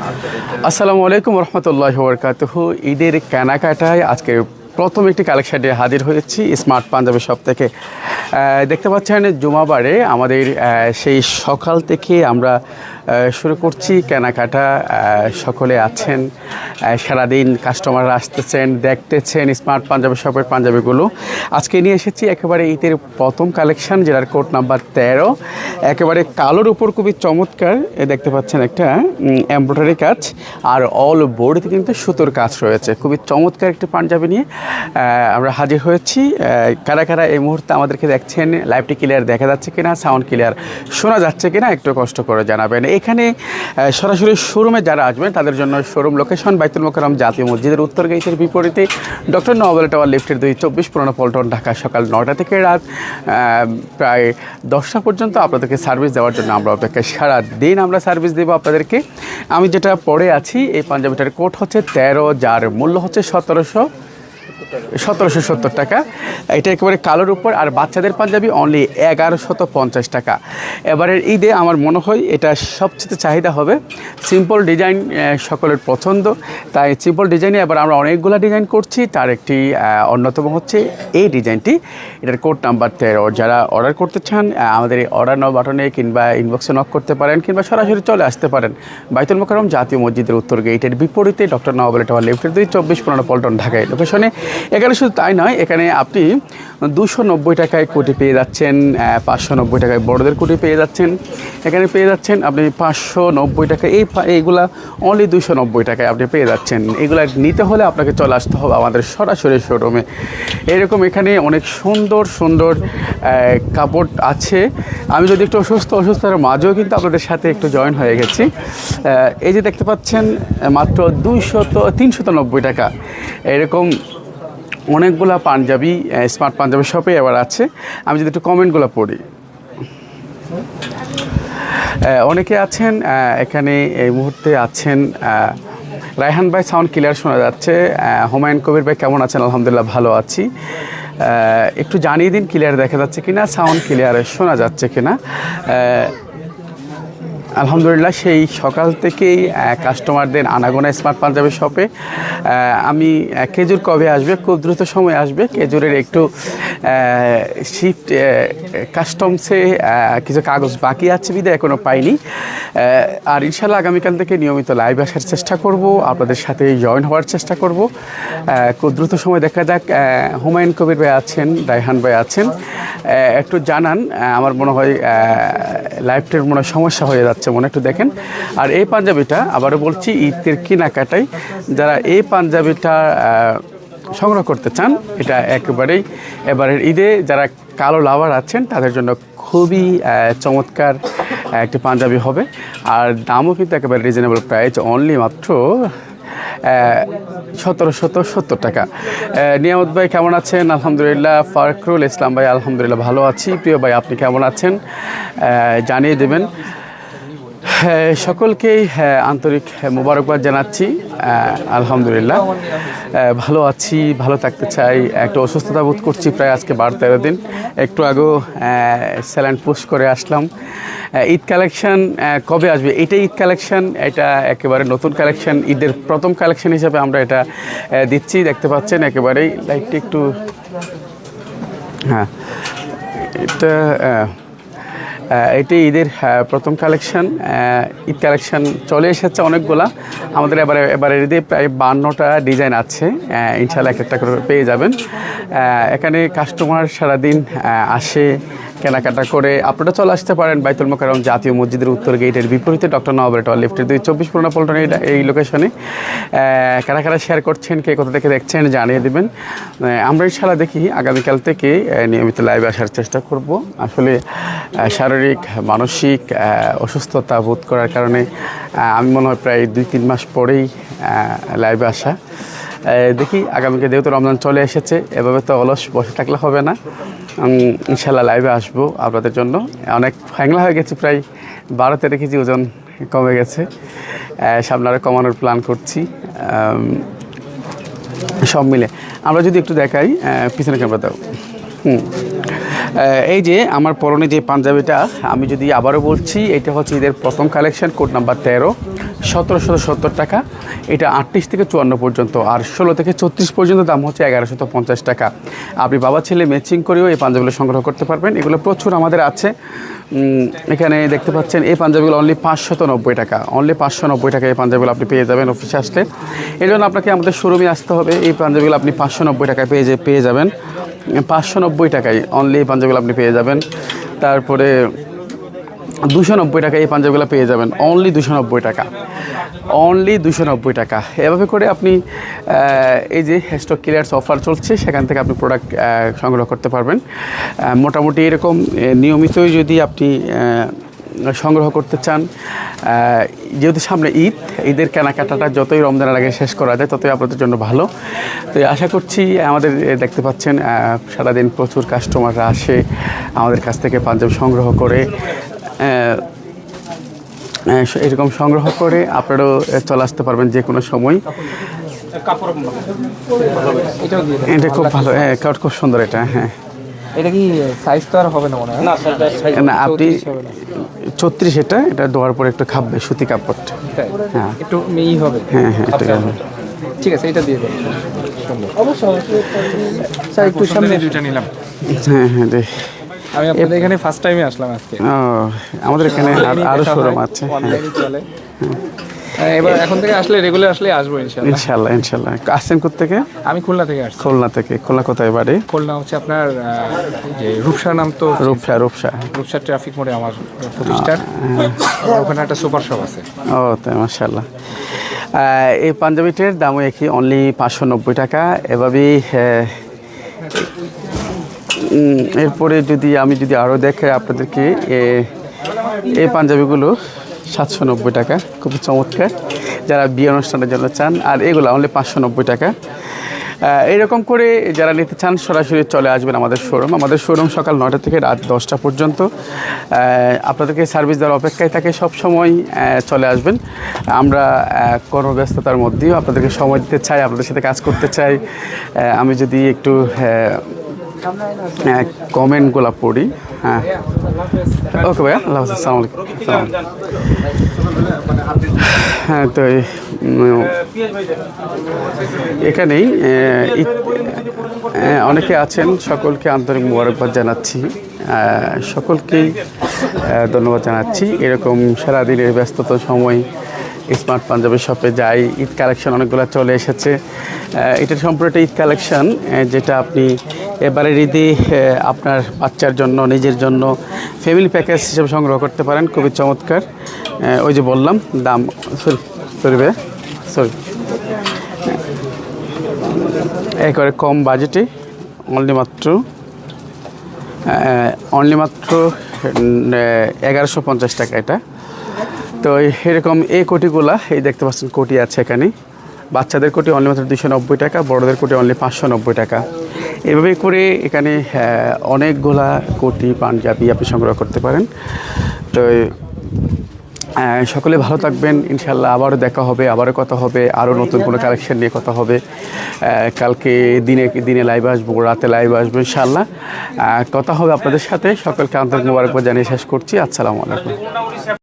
আসসালামু আলাইকুম রহমতুল্লাহি ওয়া বারাকাতুহু। ঈদের কেনাকাটায় আজকে প্রথম একটি কালেকশানে হাজির হয়েছি স্মার্ট পাঞ্জাবি শপ থেকে। দেখতে পাচ্ছেন জুমাবারে আমাদের সেই সকাল থেকে আমরা শুরু করছি কেনাকাটা। সকলে আছেন, সারাদিন কাস্টমাররা আসতেছেন, দেখতেছেন স্মার্ট পাঞ্জাবি শপের পাঞ্জাবিগুলো। আজকে নিয়ে এসেছি একেবারে ঈদের প্রথম কালেকশান, যেটার কোড নাম্বার 13। একেবারে কালোর উপর খুবই চমৎকার দেখতে পাচ্ছেন একটা এমব্রয়ডারি কাজ, আর অল বডিতে কিন্তু সুতোর কাজ রয়েছে। খুবই চমৎকার একটি পাঞ্জাবি নিয়ে আমরা হাজির হয়েছি। কারা কারা এই মুহূর্তে আমাদেরকে দেখছেন, লাইভটি ক্লিয়ার দেখা যাচ্ছে কিনা, সাউন্ড ক্লিয়ার শোনা যাচ্ছে কিনা একটু কষ্ট করে জানাবেন। এখানে সরাসরি শোরুমে যারা আসবেন তাদের জন্য শোরুম লোকেশন বাইতুল মোকাররম জাতীয় মসজিদের উত্তর গেটের বিপরীতে ডক্টর নওয়াব টাওয়ার লিফটের 224 পুরানো পল্টন, ঢাকা। সকাল 9টা থেকে রাত প্রায় 10টা পর্যন্ত আপনাদেরকে সার্ভিস দেওয়ার জন্য আমরা অপেক্ষায়। সারা দিন আমরা সার্ভিস দেবো আপনাদেরকে। আমি যেটা পরে আছি এই পাঞ্জাবিটার কোড হচ্ছে 13, যার মূল্য হচ্ছে 1770 টাকা। এটা একেবারে কালোর উপর, আর বাচ্চাদের পাঞ্জাবি অনলি 1150 টাকা। এবারের ঈদে আমার মনে হয় এটা সবচেয়ে চাহিদা হবে। সিম্পল ডিজাইন সকলের পছন্দ, তাই সিম্পল ডিজাইনে এবার আমরা অনেকগুলো ডিজাইন করছি। তার একটি অন্যতম হচ্ছে এই ডিজাইনটি। এটার কোড নাম্বার 13। যারা অর্ডার করতে চান আমাদের এই অর্ডার নাও বাটনে কিংবা ইনবক্সে নক করতে পারেন, কিংবা সরাসরি চলে আসতে পারেন বাইতুল মোকাররম জাতীয় মসজিদের উত্তর গেটের বিপরীতে ডক্টর নওয়াব টাওয়ার লিফটের 224 পুরানো পল্টন, ঢাকায় লোকেশনে। এখানে শুধু তাই নয়, এখানে আপনি 290 টাকায় কোটি পেয়ে যাচ্ছেন, 590 টাকায় বড়দের কোটি পেয়ে যাচ্ছেন। এখানে পেয়ে যাচ্ছেন আপনি 590 টাকা, এইগুলা অনলি 290 টাকায় আপনি পেয়ে যাচ্ছেন। এগুলা নিতে হলে আপনাকে চলে আসতে হবে আমাদের সরাসরি শোরুমে। এরকম এখানে অনেক সুন্দর সুন্দর কাপড় আছে। আমি যদি একটু অসুস্থতার মাঝেও কিন্তু আপনাদের সাথে একটু জয়েন হয়ে গেছি। এই যে দেখতে পাচ্ছেন মাত্র 390 টাকা এরকম অনেকগুলা পাঞ্জাবি স্মার্ট পাঞ্জাবি শপে এবার আছে। আমি যদি একটু কমেন্টগুলো পড়ি, অনেকে আছেন এখানে এই মুহূর্তে আছেন। রায়হান ভাই, সাউন্ড ক্লিয়ার শোনা যাচ্ছে। হুমায়ুন কবির ভাই কেমন আছেন? আলহামদুলিল্লাহ ভালো আছি। একটু জানিয়ে দিন ক্লিয়ার দেখা যাচ্ছে কিনা, সাউন্ড ক্লিয়ার শোনা যাচ্ছে কিনা। আলহামদুলিল্লাহ সেই সকাল থেকেই কাস্টমারদের আনাগোনা স্মার্ট পাঞ্জাবি শপে। আমি খেজুর কবে আসবে? খুব দ্রুত সময় আসবে। খেজুরের একটু শিফট কাস্টমসে কিছু কাগজ বাকি আছে বিধায় এখনও পাইনি। আর ইনশাল্লাহ আগামীকাল থেকে নিয়মিত লাইভ আসার চেষ্টা করব, আপনাদের সাথে জয়েন হওয়ার চেষ্টা করব। খুব দ্রুত সময় দেখা যাক। হুমায়ুন কবির ভাই আছেন, রায়হান ভাই আছেন, একটু জানান। আমার মনে হয় লাইভটার মনে সমস্যা হয়ে যাচ্ছে মনে, একটু দেখেন। আর এই পাঞ্জাবিটা আবারও বলছি, ঈদের কেনাকাটায় যারা এই পাঞ্জাবিটা সংগ্রহ করতে চান, এটা একেবারেই এবারের ঈদে যারা কালো লাভার আছেন তাদের জন্য খুবই চমৎকার একটি পাঞ্জাবি হবে। আর দামও কিন্তু একেবারে রিজনেবল প্রাইস, অনলি মাত্র 1770 টাকা। নিয়ামত ভাই কেমন আছেন? আলহামদুলিল্লাহ। ফারুকুল ইসলাম ভাই আলহামদুলিল্লাহ ভালো আছি। প্রিয় ভাই আপনি কেমন আছেন জানিয়ে দেবেন। সকলকেই আন্তরিক মোবারকবাদ জানাচ্ছি। আলহামদুলিল্লাহ ভালো আছি, ভালো থাকতে চাই। একটু অসুস্থতা বোধ করছি প্রায় আজকে 12-13 দিন। একটু আগেও স্যালাইন পুশ করে আসলাম। ঈদ কালেকশান কবে আসবে? এটাই ঈদ কালেকশান, এটা একেবারে নতুন কালেকশান। ঈদের প্রথম কালেকশান হিসাবে আমরা এটা দিচ্ছি। দেখতে পাচ্ছেন একেবারেই লাইটটি একটু, হ্যাঁ এটা এটি ঈদের প্রথম কালেকশান। ঈদ কালেকশান চলে এসেছে অনেকগুলা। আমাদের এবারে ঈদে প্রায় 52টা ডিজাইন আছে। ইনশাল্লাহ একটা করে পেয়ে যাবেন। এখানে কাস্টমার সারাদিন আসে কেনাকাটা করে। আপনারা চলে আসতে পারেন বাইতুল মোকাররম জাতীয় মসজিদের উত্তর গেটের বিপরীতে ডক্টর নওয়াব টাওয়ার লিফটের 224 পুরানো পল্টন, এই লোকেশনে। কারা কারা শেয়ার করছেন, কে কোথা থেকে দেখছেন জানিয়ে দেবেন। আমরা ইনশাল্লাহ দেখি আগামীকাল থেকে নিয়মিত লাইভে আসার চেষ্টা করব। আসলে শারীরিক মানসিক অসুস্থতা বোধ করার কারণে আমি মনে হয় প্রায় 2-3 মাস পরেই লাইভে আসা। দেখি আগামীকে যেহেতু রমজান চলে এসেছে, এভাবে তো অলস বসে থাকলে হবে না। ইনশাল্লাহ লাইভে আসবো আপনাদের জন্য। অনেক হ্যাংলা হয়ে গেছে, প্রায় 12-13 কেজি ওজন কমে গেছে। সামনে আরও কমানোর প্ল্যান করছি। সব মিলে আমরা যদি একটু দেখাই, পিছনে ক্যামেরা দাও। এই যে আমার পরনে যে পাঞ্জাবিটা, আমি যদি আবারও বলছি, এটা হচ্ছে ঈদের প্রথম কালেকশন, কোড নাম্বার 13, 1770 টাকা, এটা 38 থেকে 54 পর্যন্ত, আর 16 থেকে 34 পর্যন্ত দাম হচ্ছে 1150 টাকা। আপনি বাবা ছেলে ম্যাচিং করেও এই পাঞ্জাবিগুলো সংগ্রহ করতে পারবেন, এগুলো প্রচুর আমাদের আছে। এখানে দেখতে পাচ্ছেন এই পাঞ্জাবিগুলো অনলি 590 টাকা, অনলি 590 টাকা এই পাঞ্জাবিগুলো আপনি পেয়ে যাবেন অফিসে আসলে। এই জন্য আপনাকে আমাদের শোরুমে আসতে হবে। এই পাঞ্জাবিগুলো আপনি 590 টাকায় পেয়ে যাবেন, 590 টাকায় অনলি এই পাঞ্জাবিগুলো আপনি পেয়ে যাবেন। তারপরে 290 টাকা এই পাঞ্জাবিগুলো পেয়ে যাবেন, অনলি 290 টাকা, অনলি 290 টাকা। এভাবে করে আপনি এই যে স্টক ক্লিয়ার্স অফার চলছে, সেখান থেকে আপনি প্রোডাক্ট সংগ্রহ করতে পারবেন। মোটামুটি এরকম নিয়মিতই যদি আপনি সংগ্রহ করতে চান, যেহেতু সামনে ঈদের কেনাকাটাটা যতই রমজানের আগে শেষ করা যায় ততই আপনাদের জন্য ভালো। তো আশা করছি আমাদের দেখতে পাচ্ছেন সারাদিন প্রচুর কাস্টমাররা আসে আমাদের কাছ থেকে পাঞ্জাবি সংগ্রহ করে, এরকম সংগ্রহ করে আপনারাও চলে আসতে পারবেন যে কোনো সময়। এটা খুব ভালো, হ্যাঁ কাপড় খুব সুন্দর এটা। হ্যাঁ, এটা কি সাইজ তো আর হবে না মনে হয়? না আপনি 34, এটা দেওয়ার পরে একটু খাববে সুতি কাপড়। হ্যাঁ, একটু মেই হবে। হ্যাঁ হ্যাঁ, ঠিক আছে, এটা দিয়ে দেন। অবশ্যই স্যার, একটু সামনে দুইটা নিলাম। হ্যাঁ হ্যাঁ, দেখ আমি আপনাদের এখানে ফার্স্ট টাইমে আসলাম আজকে। আমাদের এখানে আরো শোরুম আছে। অনলাইনে চলে। এবার এখন থেকে আসলে রেগুলার আসলে আসবো ইনশাআল্লাহ। ইনশাআল্লাহ। আসছেন কোত্থেকে? আমি খুলনা থেকে আসছি। খুলনা থেকে? খুলনা কোথায় বাড়ি? খুলনা হচ্ছে আপনার যে রূপসা নাম তো, রূপসা ট্রাফিক মোড়ে আমার প্রতিষ্ঠান, ওখানে একটা সুপার শপ আছে। ও তাই, মাশাআল্লাহ। এই পাঞ্জাবিটার দামও একই, অনলি 590 টাকা। এভাবেই এরপরে আমি যদি আরও দেখাই আপনাদেরকে, এই পাঞ্জাবিগুলো 790 টাকা, খুবই চমৎকার যারা বিয়ে অনুষ্ঠানের জন্য চান। আর এগুলো অনলি 590 টাকা। এরকম করে যারা নিতে চান সরাসরি চলে আসবেন আমাদের শোরুম সকাল 9টা থেকে রাত 10টা পর্যন্ত। আপনাদেরকে সার্ভিস দেওয়ার অপেক্ষায় থাকে, সব সময় চলে আসবেন। আমরা কর্মব্যস্ততার মধ্যেও আপনাদেরকে সময় দিতে চাই, আপনাদের সাথে কাজ করতে চাই। আমি যদি একটু কমেন্টগুলো পড়ি। হ্যাঁ, ওকে ভাইয়া, আল্লাহ হাফেজ, আসসালামু আলাইকুম। হ্যাঁ, তো এখানেই অনেকে আছেন, সকলকে আন্তরিক মোবারকবাদ জানাচ্ছি, সকলকেই ধন্যবাদ জানাচ্ছি। এরকম সারাদিনের ব্যস্ততার সময় স্মার্ট পাঞ্জাবি শপে যাই। ঈদ কালেকশন অনেকগুলো চলে এসেছে। এটার সম্পূর্ণ ঈদ কালেকশন, যেটা আপনি এবারের ঈদে আপনার বাচ্চার জন্য, নিজের জন্য ফ্যামিলি প্যাকেজ হিসেবে সংগ্রহ করতে পারেন, খুবই চমৎকার। ওই যে বললাম দাম, সরি একেবারে কম বাজেটে অনলি মাত্র 1150 টাকা এটা। তো এরকম এই কোটিগুলা, এই দেখতে পাচ্ছেন কোটি আছে এখানে। বাচ্চাদের কোটি অনলি মাত্র 290 টাকা, বড়দের কোটি অনলি 590 টাকা। এভাবে করে এখানে অনেকগুলা কোটি পাঞ্জাবি আপনি সংগ্রহ করতে পারেন। তো সকলে ভালো থাকবেন, ইনশাল্লাহ আবারও দেখা হবে, আবারও কথা হবে, আরও নতুন কোনো কালেকশন নিয়ে কথা হবে। কালকে দিনে লাইভ আসবো, রাতে লাইভ আসবো, ইনশাল্লাহ কথা হবে আপনাদের সাথে। সকলকে আন্তরিক মোবারকবাদ জানিয়ে শেষ করছি। আসসালামু আলাইকুম।